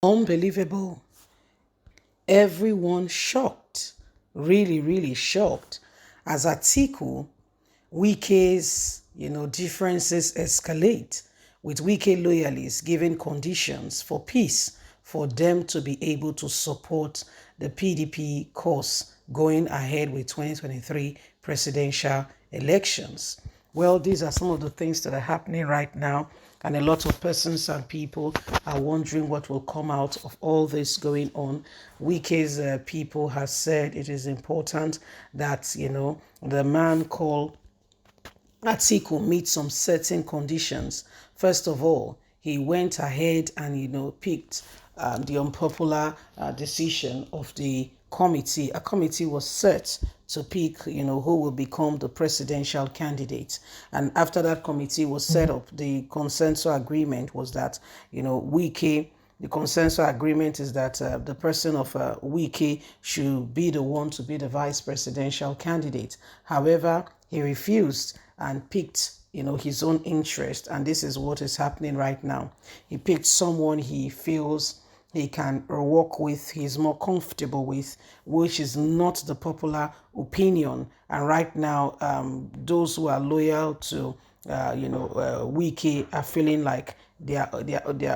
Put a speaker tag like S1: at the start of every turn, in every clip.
S1: Unbelievable. Everyone shocked. Really, really shocked. As Atiku, Wike's, differences escalate, with Wike loyalists giving conditions for peace for them to be able to support the PDP course going ahead with 2023 presidential elections. Well, these are some of the things that are happening right now, and a lot of persons and people are wondering what will come out of all this going on. Wike's people have said it is important that, the man called Atiku meet some certain conditions. First of all, he went ahead and picked the unpopular decision of the committee. A committee was set to pick who will become the presidential candidate. And after that committee was set up, the consensus agreement was that Wike. The consensus agreement is that the person of Wike should be the one to be the vice presidential candidate. However, he refused and picked his own interest, and this is what is happening right now. He picked someone he feels he can work with, he's more comfortable with, which is not the popular opinion. And right now, those who are loyal to Wike are feeling like their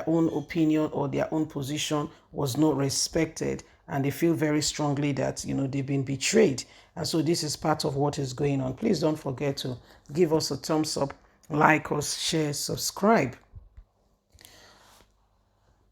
S1: own opinion or their own position was not respected, and they feel very strongly that they've been betrayed. And so this is part of what is going on. Please don't forget to give us a thumbs up, like us, share, subscribe.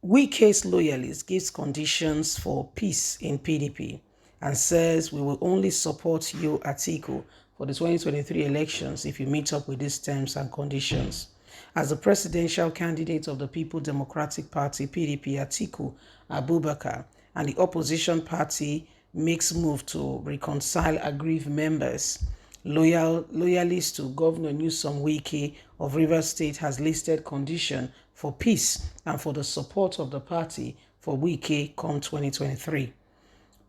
S1: Wike's loyalist gives conditions for peace in PDP and says we will only support you, Atiku, for the 2023 elections if you meet up with these terms and conditions. As the presidential candidate of the People Democratic Party, PDP, Atiku Abubakar, and the opposition party makes move to reconcile aggrieved members. Loyalist to Governor Newsom Wike of Rivers State has listed condition for peace and for the support of the party for Wike come 2023.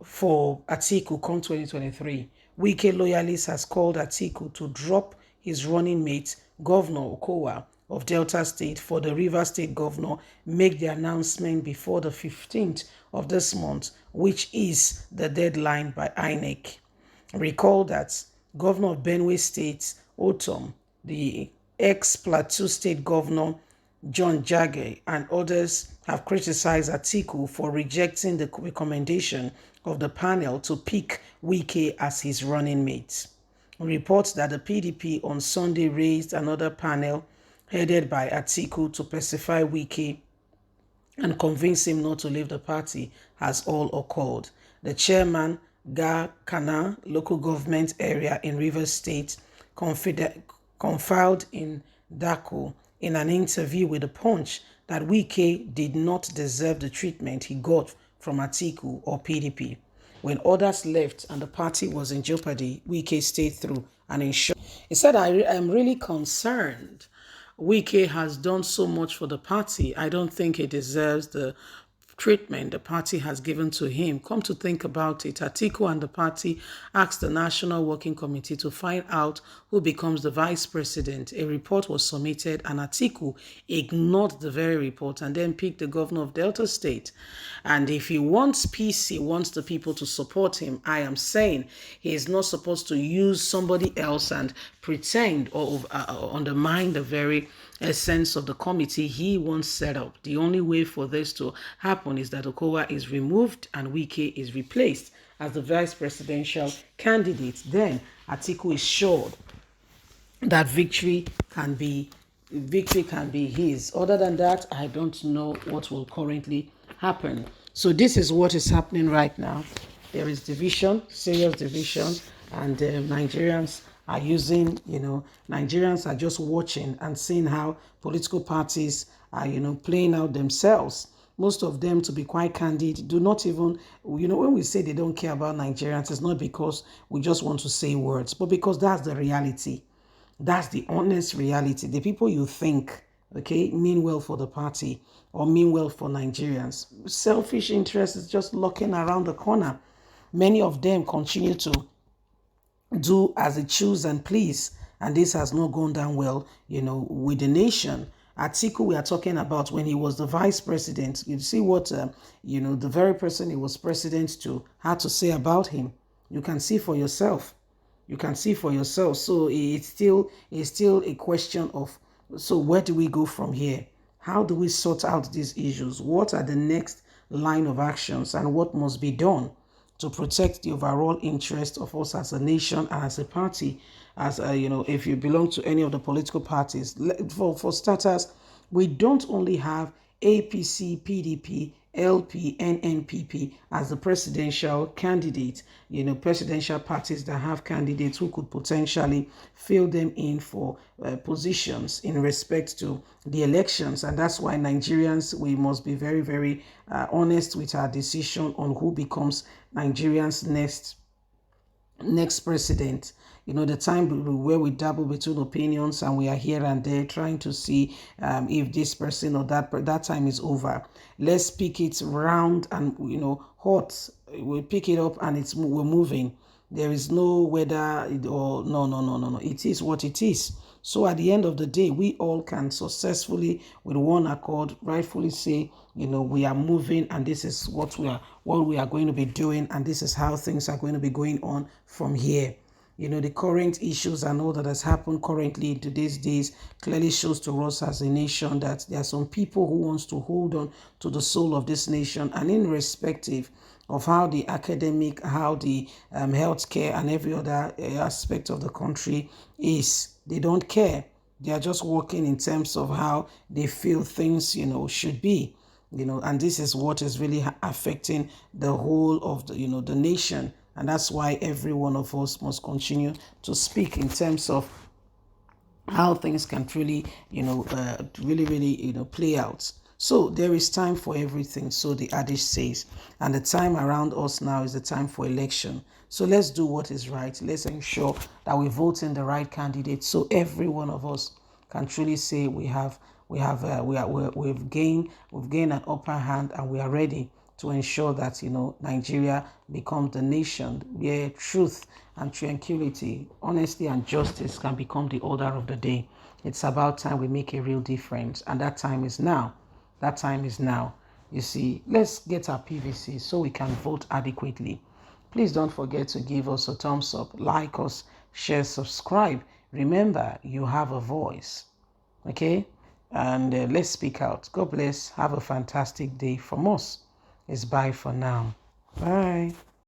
S1: For Atiku come 2023, Wike loyalist has called Atiku to drop his running mate, Governor Okowa of Delta State, for the Rivers State governor, make the announcement before the 15th of this month, which is the deadline by INEC. Recall that Governor of Benue State, Otom, the ex-Plateau State Governor, John Jagge, and others have criticized Atiku for rejecting the recommendation of the panel to pick Wike as his running mate. Reports that the PDP on Sunday raised another panel headed by Atiku to pacify Wike and convince him not to leave the party has all occurred. The chairman, Ga Kana, local government area in Rivers State, confided in Dako in an interview with The Punch that Wike did not deserve the treatment he got from Atiku or PDP. When others left and the party was in jeopardy, Wike stayed through and ensured. He said, I am really concerned. Wike has done so much for the party. I don't think he deserves the treatment the party has given to him. Come to think about it, Atiku and the party asked the National Working Committee to find out who becomes the vice president. A report was submitted and Atiku ignored the very report and then picked the governor of Delta State. And if he wants peace, he wants the people to support him. I am saying he is not supposed to use somebody else and pretend or undermine the very essence of the committee he once set up. The only way for this to happen is that Okowa is removed and Wike is replaced as the vice presidential candidate. Then Atiku is sure that victory can be his. Other than that, I don't know what will currently happen. So this is what is happening right now. There is division, serious division, and Nigerians are using, Nigerians are just watching and seeing how political parties are, playing out themselves. Most of them, to be quite candid, do not even, when we say they don't care about Nigerians, it's not because we just want to say words, but because that's the reality. That's the honest reality. The people you think, mean well for the party or mean well for Nigerians. Selfish interest is just lurking around the corner. Many of them continue to do as they choose and please, and this has not gone down well, with the nation. Atiku we are talking about when he was the vice president. You see what, the very person he was president to had to say about him. You can see for yourself. You can see for yourself. So it's still a question of, so where do we go from here? How do we sort out these issues? What are the next line of actions and what must be done to protect the overall interest of us as a nation and as a party? As if you belong to any of the political parties, for starters, we don't only have APC, PDP, LP, and NPP as the presidential candidate, presidential parties that have candidates who could potentially fill them in for positions in respect to the elections. And that's why Nigerians, we must be very, very honest with our decision on who becomes Nigerians' next president. The time where we dabble between opinions and we are here and there trying to see if this person or that time is over. Let's pick it round and hot. We pick it up and we're moving. There is no whether or no. It is what it is. So at the end of the day, we all can successfully, with one accord, rightfully say, we are moving, and this is what we are going to be doing, and this is how things are going to be going on from here. The current issues and all that has happened currently in today's days clearly shows to us as a nation that there are some people who wants to hold on to the soul of this nation, and irrespective of how the academic, how the healthcare and every other aspect of the country is, they don't care. They are just working in terms of how they feel things, should be. And this is what is really affecting the whole of the nation. And that's why every one of us must continue to speak in terms of how things can truly, really, play out. So there is time for everything, so the adage says. And the time around us now is the time for election. So let's do what is right. Let's ensure that we vote in the right candidate, so every one of us can truly say we've gained an upper hand, and we are ready to ensure that Nigeria becomes the nation where truth and tranquility, honesty and justice can become the order of the day. It's about time we make a real difference, and that time is now. That time is now. You see, let's get our PVC so we can vote adequately. Please don't forget to give us a thumbs up, like us, share, subscribe. Remember, you have a voice. Okay? And let's speak out. God bless. Have a fantastic day from us. It's bye for now.